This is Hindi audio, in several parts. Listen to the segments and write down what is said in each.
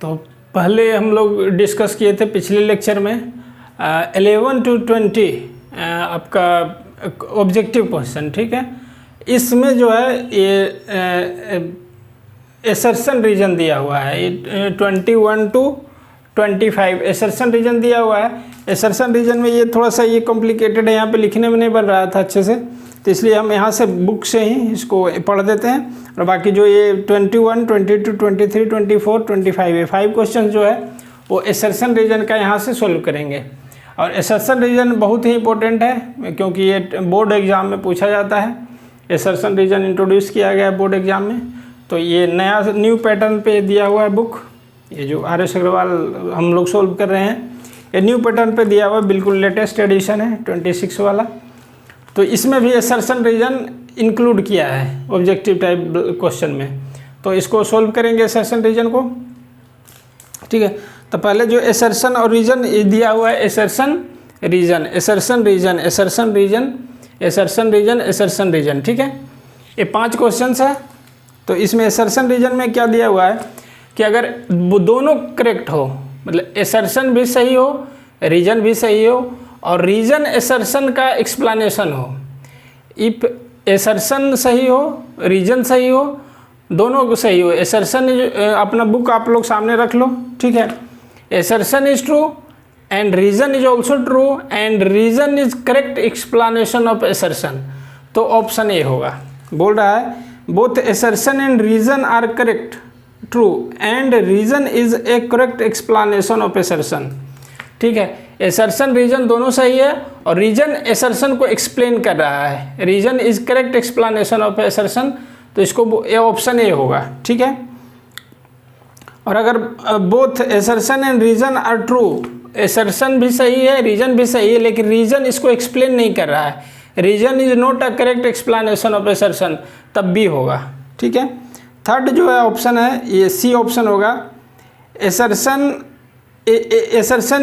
तो पहले हम लोग डिस्कस किए थे पिछले लेक्चर में 11 to 20 आपका ऑब्जेक्टिव क्वेश्चन, ठीक है। इसमें जो है ये एसर्शन रीजन दिया हुआ है, ये 21 to 25 एसर्शन रीजन दिया हुआ है। एसर्शन रीजन में ये थोड़ा सा ये कॉम्प्लिकेटेड है, यहाँ पे लिखने में नहीं बन रहा था अच्छे से, तो इसलिए हम यहाँ से बुक से ही इसको पढ़ देते हैं। और बाकी जो ये 21, 22, 23, 24, 25 ये 5 क्वेश्चन जो है वो एसर्शन रीजन का यहाँ से सोल्व करेंगे। और एसर्शन रीजन बहुत ही इंपॉर्टेंट है क्योंकि ये बोर्ड एग्जाम में पूछा जाता है। एसर्शन रीजन इंट्रोड्यूस किया गया है बोर्ड एग्जाम में, तो ये न्यू पैटर्न पे दिया हुआ है बुक, ये जो RS अग्रवाल हम लोग सोल्व कर रहे हैं, ये न्यू पैटर्न पे दिया हुआ है, बिल्कुल लेटेस्ट एडिशन है 26 वाला। तो इसमें भी एसर्शन रीजन इंक्लूड किया है ऑब्जेक्टिव टाइप क्वेश्चन में, तो इसको सोल्व करेंगे एसर्शन रीजन को, ठीक है। तो पहले जो एसर्शन और रीजन दिया हुआ है, assertion reason, assertion reason, assertion reason, assertion reason, assertion reason, ठीक है। ये 5 क्वेश्चन है। तो इसमें एसर्शन रीजन में क्या दिया हुआ है कि अगर दोनों करेक्ट हो, मतलब एसर्शन भी सही हो, रीजन भी सही हो, और रीजन एसर्शन का एक्सप्लेनेशन हो, इफ एसर्शन सही हो, रीजन सही हो, दोनों सही हो, एसर्शन अपना बुक आप लोग सामने रख लो, ठीक है। Assertion is true and reason is also true and reason is correct explanation of assertion, तो ऑप्शन ए होगा। बोल रहा है both assertion and reason are correct true and reason is a correct explanation of assertion, ठीक है। एसर्शन रीजन दोनों सही है और रीजन एसर्शन को एक्सप्लेन कर रहा है, reason is correct explanation of assertion, तो इसको ये ऑप्शन ए होगा, ठीक है। और अगर both assertion and reason are true, assertion भी सही है, रीजन भी सही है, लेकिन रीजन इसको एक्सप्लेन नहीं कर रहा है, reason is not a correct explanation of assertion, तब भी होगा, ठीक है। थर्ड जो है ऑप्शन है ये सी ऑप्शन होगा, assertion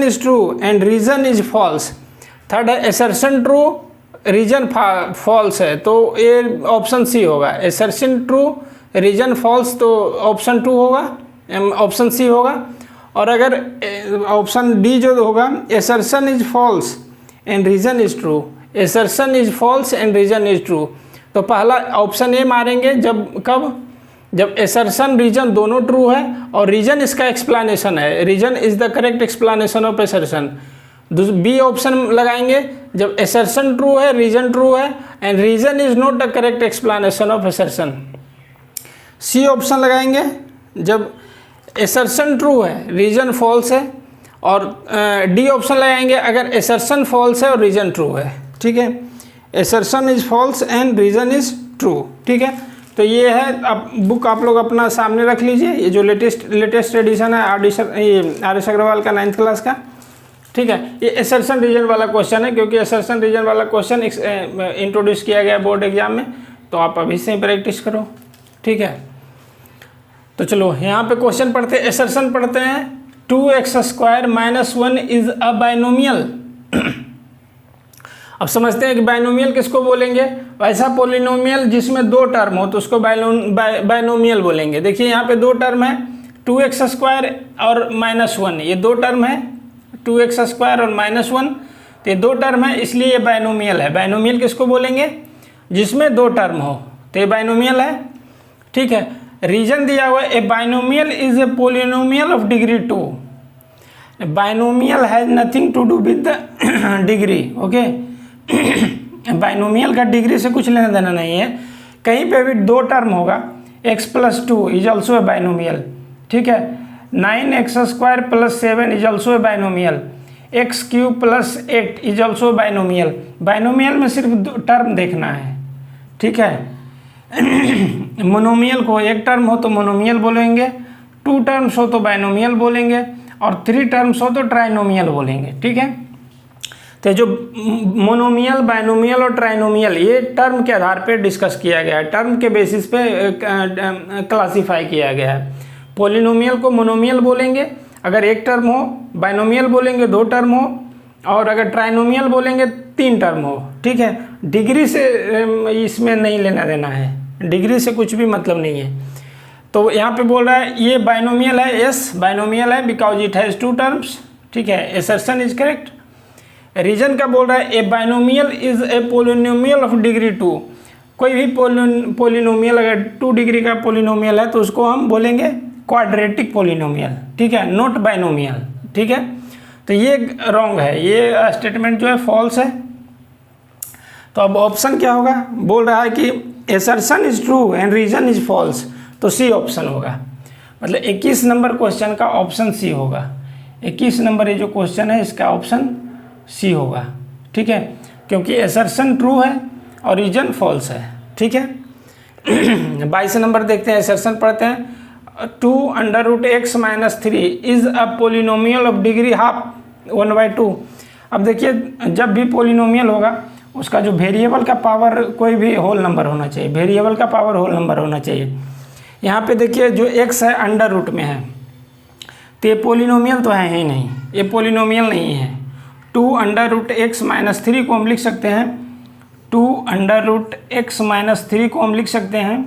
is true and reason is false. Third है एसर्शन ट्रू, रीजन फॉल्स है, तो ये ऑप्शन सी होगा। एसर्शन ट्रू, रीजन फॉल्स, तो ऑप्शन 2 होगा, ऑप्शन सी होगा। और अगर ऑप्शन डी जो होगा, assertion is false and reason is true, assertion is false and reason is true, तो पहला ऑप्शन ए मारेंगे जब एसर्शन रीजन दोनों ट्रू है और रीजन इसका एक्सप्लेनेशन है, reason is the correct explanation of assertion. B option लगाएंगे जब एसर्शन ट्रू है, रीजन ट्रू है and reason is not the correct explanation of assertion. C option लगाएंगे जब एसर्शन ट्रू है, रीजन फॉल्स है, और डी ऑप्शन लगाएंगे अगर एसर्शन फॉल्स है और रीजन ट्रू है, ठीक है। Assertion is false and reason is true, ठीक है। तो ये है, अब बुक आप लोग अपना सामने रख लीजिए, ये जो लेटेस्ट एडिशन है RS अग्रवाल का 9th क्लास का, ठीक है। ये एसर्शन रीजन वाला क्वेश्चन है क्योंकि एसर्शन रीजन वाला क्वेश्चन इंट्रोड्यूस किया गया बोर्ड एग्जाम में, तो आप अभी से ही प्रैक्टिस करो, ठीक है। तो चलो यहाँ पे क्वेश्चन पढ़ते हैं, एसर्शन पढ़ते हैं। 2x² - 1 is a binomial. अब समझते हैं कि बाइनोमियल किसको बोलेंगे, वैसा पोलिनोमियल जिसमें 2 टर्म हो तो उसको बाइनोमियल बोलेंगे। देखिए यहाँ पे 2 टर्म है, 2x² और -1, ये 2 टर्म है, 2x² और -1, तो ये 2 टर्म है, इसलिए ये बाइनोमियल है। बाइनोमियल किसको बोलेंगे, जिसमें 2 टर्म हो, तो ये बाइनोमियल है, ठीक है। रीजन दिया हुआ है, a binomial is a polynomial of degree 2। Binomial has nothing to do with the degree, okay. Binomial का डिग्री से कुछ लेना देना नहीं है, कहीं पे भी 2 टर्म होगा, x + 2 is also a binomial, ठीक है। 9x² + 7 is also a binomial, x³ + 8 is also binomial. Binomial में सिर्फ 2 टर्म देखना है, ठीक है। मोनोमियल को 1 टर्म हो तो मोनोमियल बोलेंगे, 2 टर्म्स हो तो बाइनोमियल बोलेंगे, और 3 टर्म्स हो तो ट्राइनोमियल बोलेंगे, ठीक है। तो जो मोनोमियल, बाइनोमियल और ट्राइनोमियल, ये टर्म के आधार पे डिस्कस किया गया है, टर्म के बेसिस पे क्लासीफाई किया गया है। पोलिनोमियल को मोनोमियल बोलेंगे अगर 1 टर्म हो, बाइनोमियल बोलेंगे 2 टर्म हो, और अगर ट्राइनोमियल बोलेंगे 3 टर्म हो, ठीक है। डिग्री से इसमें नहीं लेना देना है, डिग्री से कुछ भी मतलब नहीं है। तो यहाँ पे बोल रहा है ये बाइनोमियल है, यस बाइनोमियल है बिकॉज इट हैज़ 2 टर्म्स, ठीक है, एसर्शन इज करेक्ट। रीजन का बोल रहा है a binomial is a polynomial of degree 2। कोई भी पोलिनोमियल अगर 2 डिग्री का पोलिनोमियल है तो उसको हम बोलेंगे क्वाड्रेटिक पोलिनोमियल, ठीक है, नॉट बाइनोमियल, ठीक है। तो ये रॉन्ग है, ये स्टेटमेंट जो है फॉल्स है। तो अब ऑप्शन क्या होगा, बोल रहा है कि assertion is true and reason is false, तो सी ऑप्शन होगा। मतलब 21 नंबर क्वेश्चन का ऑप्शन सी होगा। 21 नंबर ये जो क्वेश्चन है इसका ऑप्शन सी होगा, ठीक है, क्योंकि एसर्शन ट्रू है और रीजन फॉल्स है, ठीक है। 22 नंबर देखते हैं, एसर्शन पढ़ते हैं। 2 √x - 3 is a polynomial of degree half 1/2। अब देखिए जब भी पोलिनोमियल होगा उसका जो वेरिएबल का पावर कोई भी होल नंबर होना चाहिए, वेरिएबल का पावर होल नंबर होना चाहिए। यहाँ पे देखिए जो x है अंडर रूट में है, तो ये पोलिनोमियल तो है ही नहीं, ये पोलिनोमियल नहीं है। 2 √x - 3 को हम लिख सकते हैं, 2 √x - 3 को हम लिख सकते हैं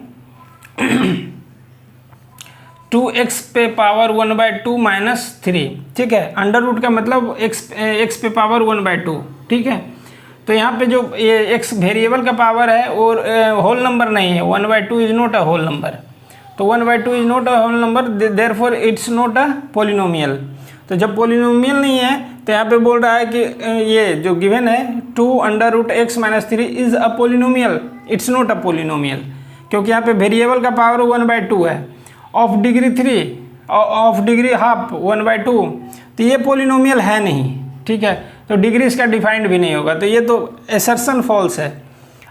2x पे पावर 1/2 - 3, ठीक है। अंडर रूट का मतलब x पे पावर 1/2, ठीक है। तो यहाँ पे जो ये x वेरिएबल का पावर है और होल नंबर नहीं है, 1/2 is not a whole number, तो 1/2 is not a whole number, therefore it's not a polynomial. तो जब पोलिनोमियल नहीं है तो यहाँ पे बोल रहा है कि ये जो गिवन है 2 √x - 3 is a polynomial, it's not a polynomial, क्योंकि यहाँ पे वेरिएबल का पावर 1/2 है, of degree 3 of degree half 1/2, तो ये पोलिनोमियल है नहीं, ठीक है। तो डिग्री इसका डिफाइंड भी नहीं होगा, तो ये तो एसर्शन फॉल्स है।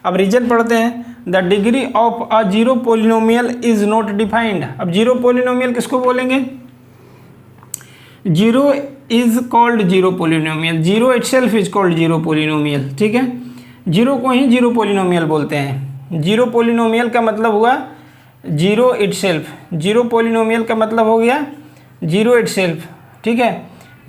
अब रीजन पढ़ते हैं, the degree of a zero polynomial is not defined. अब जीरो पोलिनोमियल किसको बोलेंगे, zero is called zero polynomial, zero itself is called zero polynomial, ठीक है। जीरो को ही जीरो पोलिनोमियल बोलते हैं। जीरो पोलिनोमियल का मतलब हुआ जीरो इटसेल्फ, जीरो पोलिनोमियल का मतलब हो गया जीरो इटसेल्फ, ठीक है।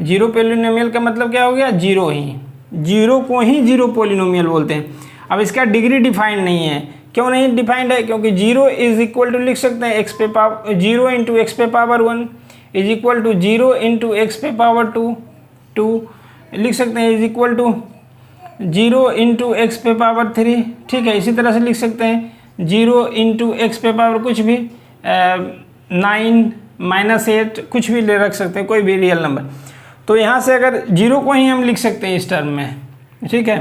जीरो पोलिनोमियल का मतलब क्या हो गया, जीरो ही, जीरो को ही जीरो पोलिनोमियल बोलते हैं। अब इसका डिग्री डिफाइंड नहीं है, क्यों नहीं डिफाइंड है, क्योंकि जीरो इज इक्वल टू लिख सकते हैं x पे पावर 0 × x पे power 1 is equal to 0 × x पे पावर 2 लिख सकते हैं, इज इक्वल टू 0 × x पे पावर 3, ठीक है। इसी तरह से लिख सकते हैं 0 × x पे पावर कुछ भी 9 -8 कुछ भी ले रख सकते हैं, कोई भी रियल नंबर। तो यहाँ से अगर जीरो को ही हम लिख सकते हैं इस टर्म में, ठीक है।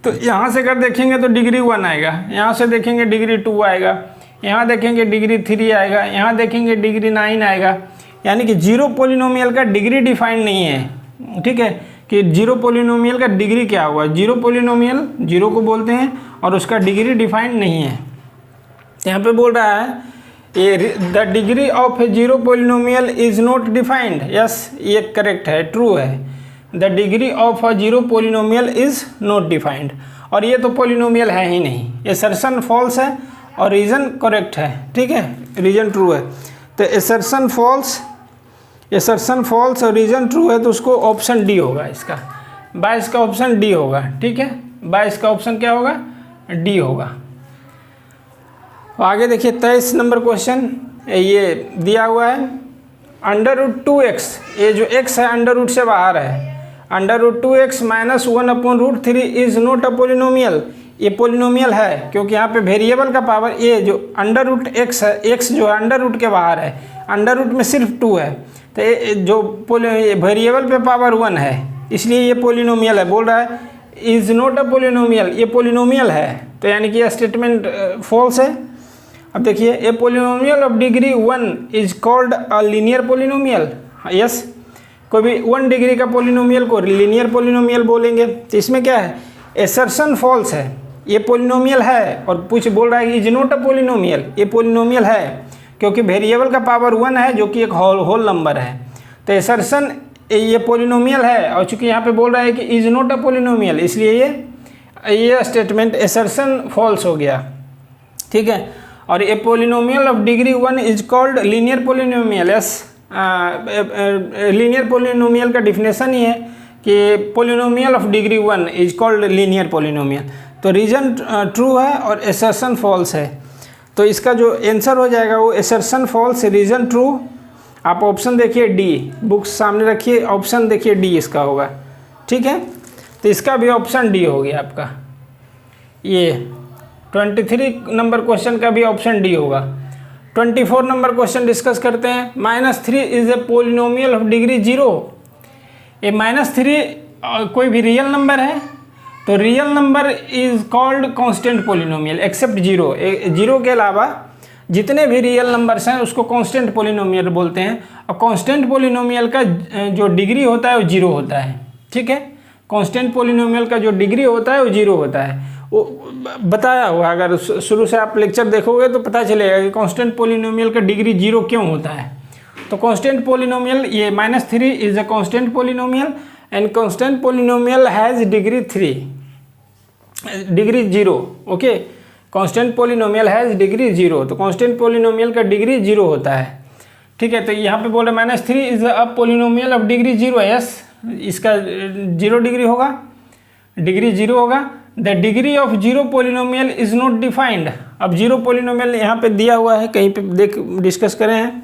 तो यहाँ से अगर देखेंगे तो डिग्री 1 आएगा, यहाँ से देखेंगे डिग्री 2 आएगा, यहाँ देखेंगे डिग्री 3 आएगा, यहाँ देखेंगे डिग्री 9 आएगा। यानी कि जीरो पोलिनोमियल का डिग्री डिफाइंड नहीं है, ठीक है, कि जीरो पोलिनोमियल का डिग्री क्या हुआ। जीरो पोलिनोमियल जीरो को बोलते हैं और उसका डिग्री डिफाइंड नहीं है। यहाँ पे बोल रहा है the degree of A zero polynomial is not defined, yes ये करेक्ट है, ट्रू है। The degree of a zero polynomial is not defined, और ये तो पोलिनोमियल है ही नहीं, एसर्शन फॉल्स है और रीजन करेक्ट है, ठीक है, रीजन ट्रू है। तो एसर्शन फॉल्स और रीजन ट्रू है, तो उसको ऑप्शन डी होगा इसका, 22 का ऑप्शन डी होगा, ठीक है। 22 का ऑप्शन क्या होगा, डी होगा। आगे देखिए 23 नंबर क्वेश्चन, ये दिया हुआ है √2x, ये जो x है अंडर रूट से बाहर है, √2x - 1/√3 is not a polynomial. ये पोलिनोमियल है क्योंकि यहाँ पे वेरिएबल का पावर, ये जो √x है, x जो है अंडर रूट के बाहर है, अंडर रूट में सिर्फ 2 है, तो ये जो वेरिएबल पे पावर 1 है, इसलिए ये पोलिनोमियल है। बोल रहा है इज नॉट अ पोलिनोमियल, ये पोलिनोमियल है, तो यानी कि यह स्टेटमेंट फॉल्स है। अब देखिए a polynomial of degree 1 is called a linear polynomial, yes, कोई भी 1 डिग्री का पोलिनोमियल को लीनियर पोलिनोमियल बोलेंगे। तो इसमें क्या है, एसर्शन फॉल्स है, ये पोलिनोमियल है, और बोल रहा है कि इज नॉट अ पोलिनोमियल, ये पोलिनोमियल है क्योंकि वेरिएबल का पावर 1 है जो कि एक होल नंबर है। तो एसर्शन ये पोलिनोमियल है, और चूंकि यहाँ पे बोल रहा है कि इज नॉट अ पोलिनोमियल, इसलिए ये स्टेटमेंट एसर्शन फॉल्स हो गया, ठीक है। और a polynomial of degree 1 is called linear polynomial, yes, linear polynomial का डिफिनेशन ही है कि polynomial of degree 1 is called linear polynomial. तो रीजन ट्रू है और एसर्शन फॉल्स है। तो इसका जो आंसर हो जाएगा वो असर्शन फॉल्स, रीजन ट्रू। आप ऑप्शन देखिए डी, बुक्स सामने रखिए, ऑप्शन देखिए डी इसका होगा। ठीक है, तो इसका भी ऑप्शन डी हो गया आपका। ये 23 नंबर क्वेश्चन का भी ऑप्शन डी होगा। 24 नंबर क्वेश्चन डिस्कस करते हैं। -3 is a polynomial of degree 0। ये -3 कोई भी रियल नंबर है तो real number is called constant polynomial except 0। 0 के अलावा जितने भी रियल नंबर्स हैं उसको कांस्टेंट पोलिनोमियल बोलते हैं। और कांस्टेंट पोलिनोमियल का जो डिग्री होता है वो 0 होता है। ठीक है, कांस्टेंट पोलिनोमियल का जो डिग्री होता है वो 0 होता है। वो बताया हुआ, अगर शुरू से आप लेक्चर देखोगे तो पता चलेगा कि कांस्टेंट पोलिनोमियल का डिग्री 0 क्यों होता है। तो कांस्टेंट पोलिनोमियल, ये -3 is a constant polynomial and constant polynomial has degree 0। Okay, constant polynomial has degree 0। तो कांस्टेंट पोलिनोमियल का डिग्री 0 होता है। ठीक है, तो यहाँ पे बोल रहे -3 is a polynomial of degree 0। Yes, इसका 0 डिग्री होगा, डिग्री 0 होगा। The degree of 0 polynomial is not defined. अब 0 पोलिनोमियल यहाँ पे दिया हुआ है, कहीं पे डिस्कस करें हैं।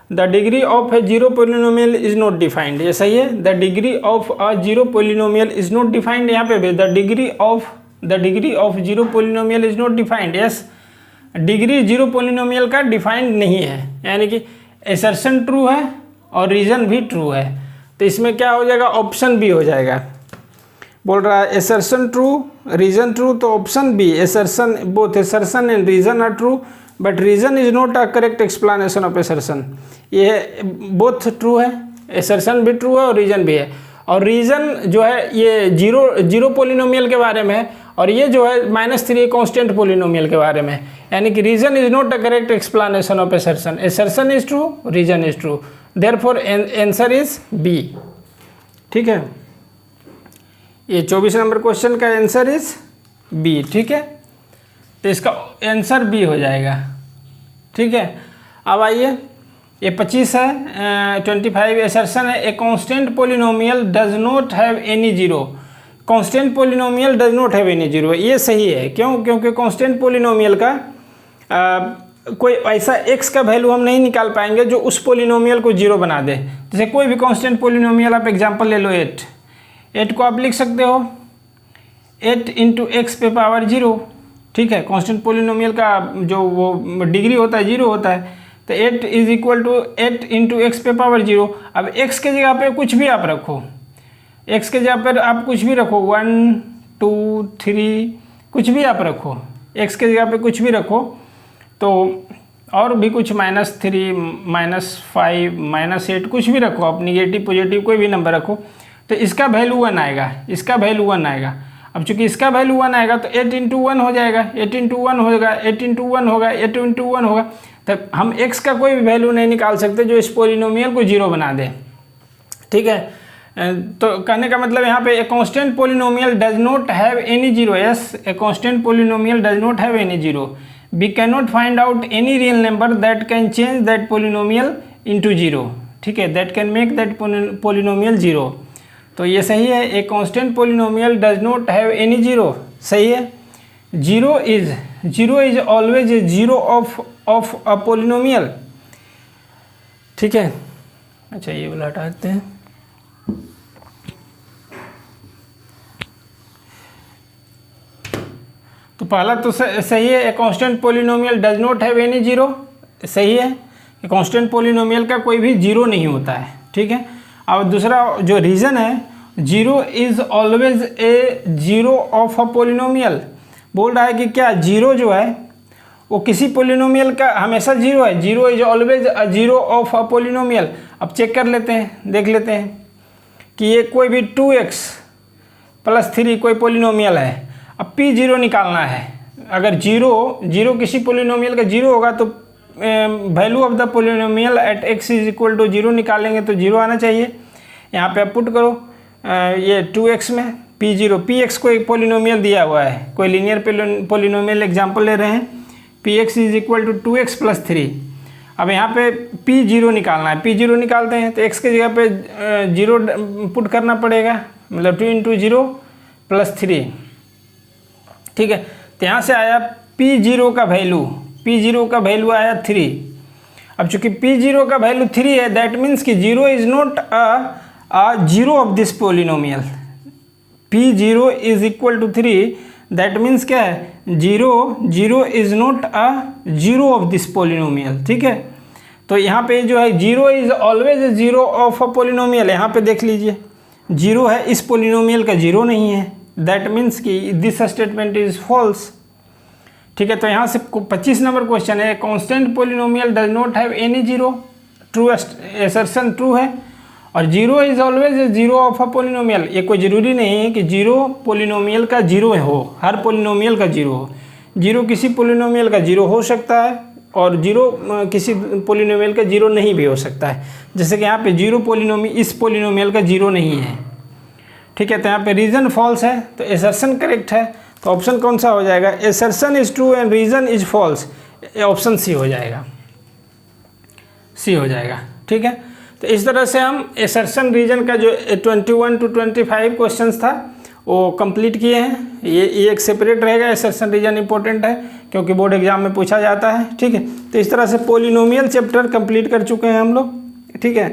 The degree of A 0 polynomial is not defined, ये सही है। The degree of a 0 polynomial is not defined, यहाँ पे भी the degree of 0 polynomial is not defined. Yes, degree 0 polynomial का डिफाइंड नहीं है, यानी कि असर्शन ट्रू है और रीजन भी ट्रू है। तो इसमें क्या हो जाएगा, ऑप्शन बी हो जाएगा। बोल रहा है असर्शन ट्रू, रीजन ट्रू, तो option B, assertion, both assertion and reason are true but reason is not a correct explanation of assertion. ये बोथ ट्रू है, असर्शन भी ट्रू है और रीजन भी है। और रीजन जो है ये 0 पोलिनोमियल के बारे में है और ये जो है -3 कांस्टेंट पोलिनोमियल के बारे में है। यानी कि reason is not a correct explanation of assertion. Assertion is true, reason is true, therefore answer is B. ठीक है, ये 24 नंबर क्वेश्चन का आंसर इज बी। ठीक है, तो इसका आंसर बी हो जाएगा। ठीक है, अब आइए ये 25 है। 25 असर्शन है a constant polynomial does not have any 0। Constant polynomial does not have any 0, ये सही है। क्यों? क्योंकि कांस्टेंट पोलिनोमियल का कोई ऐसा x का वैल्यू हम नहीं निकाल पाएंगे जो उस पोलिनोमियल को 0 बना दे। जैसे कोई भी कांस्टेंट पोलिनोमियल, आप एग्जांपल ले लो 8 को आप लिख सकते हो 8 × x पे पावर 0। ठीक है, कांस्टेंट पोलिनोमियल का जो वो डिग्री होता है 0 होता है। तो 8 = 8 × x पे पावर 0। अब x के जगह पे कुछ भी आप रखो, x के जगह पर आप कुछ भी रखो, 1 2 3 कुछ भी आप रखो, x के जगह पे कुछ भी रखो। तो और भी कुछ -3 -5 -8 कुछ भी रखो, आप निगेटिव पॉजिटिव कोई भी नंबर रखो, तो इसका वैल्यू 1 आएगा, इसका वैल्यू 1 आएगा। अब चूंकि इसका वैल्यू 1 आएगा तो 8 × 1 हो जाएगा, 8 × 1 होगा, 8 × 1 होगा, 8 × 1 होगा। तब हम x का कोई भी वैल्यू नहीं निकाल सकते जो इस पोलिनोमियल को 0 बना दे। ठीक है, तो कहने का मतलब यहाँ पे a constant polynomial does not have any 0। Yes, a constant polynomial does not have any 0। We can not find out any real number that can change that polynomial into 0। ठीक है, that can make that polynomial 0। तो ये सही है, a constant polynomial does not have any 0, सही है। 0 is always a 0 of a polynomial. ठीक है, अच्छा ये वाला हटा देते हैं। तो पहला तो सही है, a constant polynomial does not have any 0, सही है। ए कांस्टेंट पोलिनोमियल का कोई भी 0 नहीं होता है। ठीक है, अब दूसरा जो रीज़न है, 0 is always a 0 of a polynomial. बोल रहा है कि क्या 0 जो है वो किसी पोलिनोमियल का हमेशा 0 है। 0 is always a 0 of a polynomial. अब चेक कर लेते हैं, देख लेते हैं कि ये कोई भी 2x + 3 कोई पोलिनोमियल है। अब P0 निकालना है। अगर 0 किसी पोलिनोमियल का 0 होगा तो value of the polynomial at x = 0 निकालेंगे तो 0 आना चाहिए। यहाँ पे आप पुट करो ये 2x में P0, Px को एक पोलिनोमियल दिया हुआ है, कोई लीनियर पोलिनोमियल एग्जांपल ले रहे हैं। Px = 2x + 3। अब यहाँ पे P0 निकालना है, P0 निकालते हैं तो x के जगह पे 0 पुट करना पड़ेगा, मतलब 2 × 0 + 3। ठीक है, तो यहाँ से आया P0 का वैल्यू आया 3। अब चूंकि P0 का वैल्यू 3 है, दैट मीन्स कि 0 is not a zero of this polynomial. P0 is equal to 3, that means क्या है, 0 is not a zero of this polynomial. ठीक है, तो यहाँ पे जो है 0 is always a zero of a polynomial. यहाँ पे देख लीजिए 0 है, इस पोलिनोमियल का 0 नहीं है, दैट मीन्स कि दिस स्टेटमेंट इज फॉल्स। ठीक है, तो यहाँ से 25 नंबर क्वेश्चन है, constant polynomial does not have any zero, true assertion true है। और 0 is always a zero of a polynomial, ये कोई ज़रूरी नहीं है कि 0 पोलिनोमियल का 0 हो, हर पोलिनोमियल का 0 हो। 0 किसी पोलिनोमियल का 0 हो सकता है और 0 किसी पोलिनोमियल का 0 नहीं भी हो सकता है। जैसे कि यहाँ पे 0 इस पोलिनोमियल का 0 नहीं है। ठीक है, तो यहाँ पे रीज़न फॉल्स है, तो असर्शन करेक्ट है। तो ऑप्शन कौन सा हो जाएगा, assertion is true and reason is false, option C हो जाएगा, सी हो जाएगा। ठीक है, तो इस तरह से हम असर्शन रीजन का जो 21 to 25 क्वेश्चंस था वो कंप्लीट किए हैं। ये एक सेपरेट रहेगा, असर्शन रीजन इंपॉर्टेंट है क्योंकि बोर्ड एग्जाम में पूछा जाता है। ठीक है, तो इस तरह से पोलिनोमियल चैप्टर कंप्लीट कर चुके हैं हम लोग। ठीक है,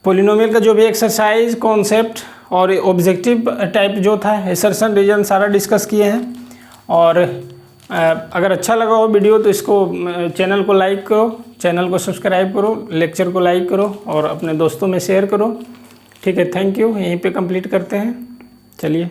पोलिनोमियल का जो भी एक्सरसाइज, कॉन्सेप्ट और ऑब्जेक्टिव टाइप जो था, असर्शन रीजन सारा डिस्कस किए हैं। और अगर अच्छा लगा हो वीडियो तो इसको चैनल को लाइक करो, चैनल को सब्सक्राइब करो, लेक्चर को लाइक करो और अपने दोस्तों में शेयर करो। ठीक है, थैंक यू। यहीं पे कंप्लीट करते हैं, चलिए।